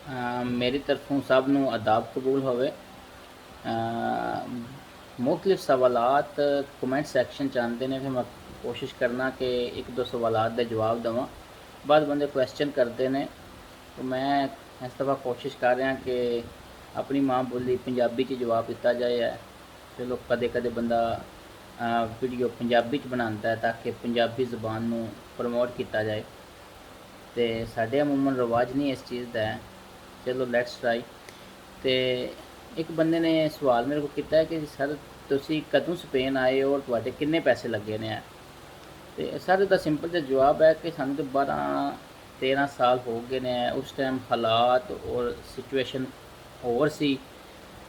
मेरी तरफों सब नू आदाब कबूल होवे। मुख्तलिफ सवालात कमेंट सैक्शन च आंदे ने, फिर मैं कोशिश करना कि एक दो सवालात दे जवाब देवां। बाद बंदे क्वेश्चन करते ने तो मैं इस दफ़ा कोशिश कर रहा कि अपनी मां बोली पंजाबी च जवाब दिता जाए। चलो कदे कदे बंदा वीडियो पंजाबी च बनाता है ताकि पंजाबी ज़बान नू प्रमोट किया जाए। तो साढ़े अमूमन रवाज नहीं इस चीज़ का है। चलो लैट्स ट्राई। तो एक बंदे ने सवाल मेरे को किया कि सर तुसी कदों स्पेन आए हो और तुहाडे किन्ने पैसे लगे ने। तो सर इसदा सिंपल जिहा जवाब है कि सानूं तो 12-13 साल हो गए ने। उस टाइम हालात और सिचुएशन होर सी,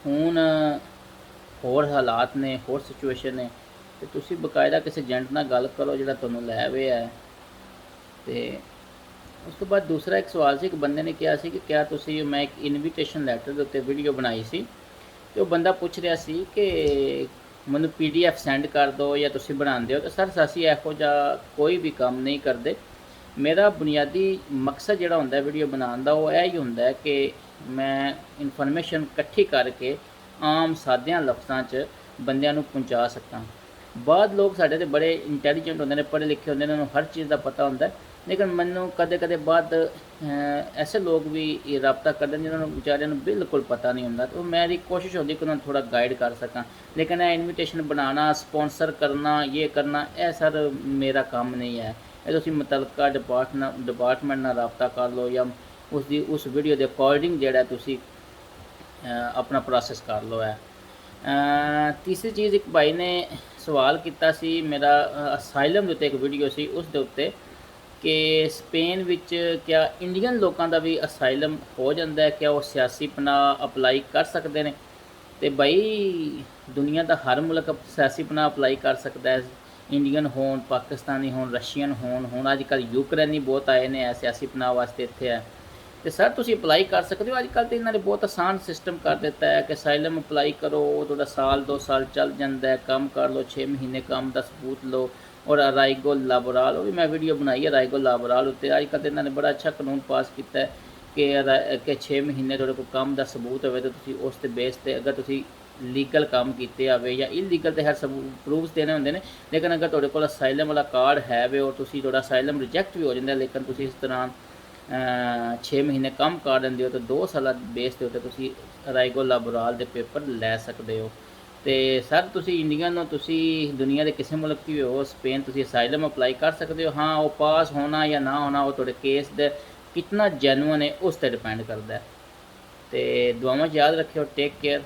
हुण होर हालात ने, होर सिचुएशन ने। तो तुसी बकायदा किसी एजेंट नाल गल करो जिहड़ा तुहानूं लै आवे है। तो उस तो बाद दूसरा एक सवाल से एक बंदे ने कहा सी कि क्या तुसी, मैं एक इनविटेशन लैटर के उत्ते वीडियो बनाई सी तो बंदा पूछ रहा सी कि मैनूं PDF सेंड कर दो या तुसी बनांदे हो। तो सर असीं इहो जिहा कोई भी काम नहीं करते। मेरा बुनियादी मकसद जिहड़ा हुंदा है वीडियो बनाउण दा वो यही हुंदा है कि मैं इन्फॉर्मेशन इकट्ठी करके आम सादियां लफ्ज़ां च बंदियां नूं पहुंचा सकां। बाद लोग साढ़े ते बड़े इंटैलीजेंट होंदे ने, पढ़े लिखे होंदे ने, उन्होंने हर चीज़ का पता होंदा है। लेकिन मैनूं कदे कदे बाद ऐसे लोग भी रबता करते हैं जिन्होंने बेचारिਆਂ ਨੂੰ बिल्कुल पता नहीं होंदा। तो मेरी कोशिश होती कि उन्होंने थोड़ा गाइड कर सकां। लेकिन इनविटेशन बनाना, स्पॉन्सर करना, ये करना, यह सर मेरा काम नहीं है। ये तुसीं मुतलका डिपार्टमेंट नाल रबता कर लो या उस वीडियो के अकॉर्डिंग जिहड़ा तुसीं अपना प्रोसैस कर लो है। तीसरी चीज़, एक भाई ने सवाल किया सी मेरा असाइलम के उत्ते एक वीडियो सी उस दे उत्ते कि स्पेन विच क्या इंडियन लोगों का भी असाइलम हो जाता है, क्या वो सियासी पनाह अप्लाई कर सकते हैं। तो भाई दुनिया का हर मुल्क सियासी पनाह अप्लाई कर सकता है। इंडियन होन, पाकिस्तानी होन, रशियन होन, हुण अजकल यूक्रेनी बहुत आए ने सियासी पनाह वास्ते इत्थे है। तो सर तुसीं अप्लाई कर सकते हो। अजकल तो इन्होंने बहुत आसान सिस्टम कर दिता है कि असाइलम अप्लाई करो, थोड़ा साल 2 साल चल जाता है, काम कर लो, 6 महीने काम का सबूत लो। और अराइगो लाबोराल, वो भी मैं वीडियो बनाई है अराइगो लाबोराल उत्ते। अजकल तो इन्होंने बड़ा अच्छा कानून पास किया है कि 6 महीने थोड़े को काम का सबूत हो तो तुसीं उस बेस पर अगर तुसीं लीगल काम किए हुए या इलीगल तो हर सबूत प्रूफ्स देने होंगे ने। लेकिन अगर तुहाडे कोल असाइलम वाला कार्ड है वे और तुसीं थोड़ा असाइलम रिजैक्ट भी हो जाता है, लेकिन तुसीं इस तरह 6 महीने कम कर देंगे हो तो 2 साल बेस के उत्ते तुसीं अराइगो लाबोराल के पेपर लै सकते हो। तो सर तुसीं इंडियन हो, तुसीं दुनिया के किसी मुल्क की भी हो, स्पेन तुसीं असाइलम अप्लाई कर सकते हो। हाँ, वो पास होना या ना होना वो तुहाडे केस दे कितना जेन्युइन है उस पर डिपेंड करता है। तो दुआवां याद रखियो। Take care.